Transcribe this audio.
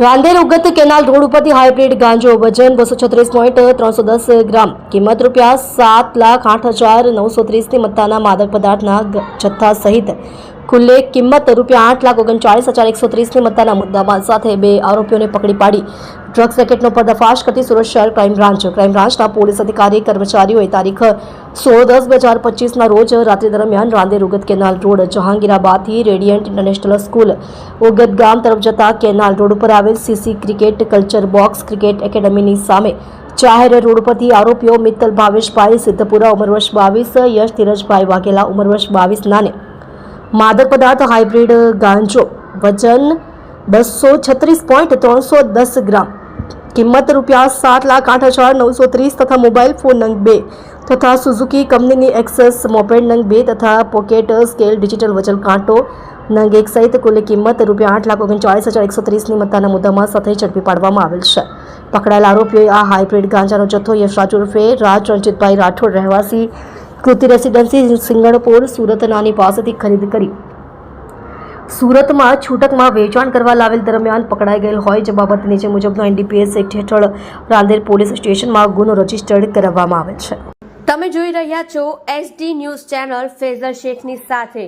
Rander Ugat canal road ઉપરથી hybrid ગાંજો વજન 236.310 ગ્રામ કિંમત ₹7,08,930ની મત્તાના માદક પદાર્થના જથ્થા સહિત કુલ્લે કિંમત ₹8,39,130ની મત્તાના મુદ્દામાલ સાથે બે આરોપીઓને પકડી પાડી ડ્રગ્સ રેકેટનો પર્દાફાશ કરતી સુરત શહેર ક્રાઇમ બ્રાન્ચના પોલીસ અધિકારી કર્મચારીઓએ તારીખ 16/10/2025ના રોજ રાત્રિ દરમિયાન રાંદેર ઉગત કેનાલ રોડ જહાંગીરાબાદથી રેડિયન્ટ ઇન્ટરનેશનલ સ્કૂલ ઉગત ગામ તરફ જતા કેનાલ રોડ ઉપર આવેલ CC cricket culture box cricket એકેડમીની સામે જાહેર રોડ પરથી આરોપીઓ મિત્તલ ભાવેશભાઈ સિદ્ધપુરા ઉંમર વર્ષ 22, યશ ધીરજભાઈ વાઘેલા ઉંમર વર્ષ 22 નાને માદક પદાર્થ હાઇબ્રિડ ગાંજો વજન 236.310 ગ્રામ કિંમત ₹7,08,930 તથા મોબાઈલ ફોન નંગ 2 તથા સુઝુકી કંપનીની એક્સેસ મોપેડ નંગ 2 તથા પોકેટ સ્કેલ ડિજિટલ વજન કાંટો નંગ 1 સહિત કુલ કિંમત ₹8,39,130ની મત્તાના મુદ્દામાલ સાથે ઝડપી પાડવામાં આવેલ છે. પકડાયેલા આરોપીઓએ આ હાઇબ્રિડ ગાંજાનો જથ્થો યશરાજ ઉર્ફે રાજ રણજીતભાઈ રાઠોડ રહેવાસી કૃતિ રેસિડેન્સી સિંગણપોર સુરત નાની પાસેથી ખરીદ કરી સુરતમાં છૂટકમાં વેચાણ કરવા લાવેલ દરમિયાન પકડાઈ ગયેલ હોય જે બાબત નીચે મુજબનો NDPS એક્ટ હેઠળ રાંદેર પોલીસ સ્ટેશનમાં ગુનો રજીસ્ટર્ડ કરવામાં આવેલ છે. તમે જોઈ રહ્યા છો SD ન્યૂઝ ચેનલ ફેઝર શેખની સાથે.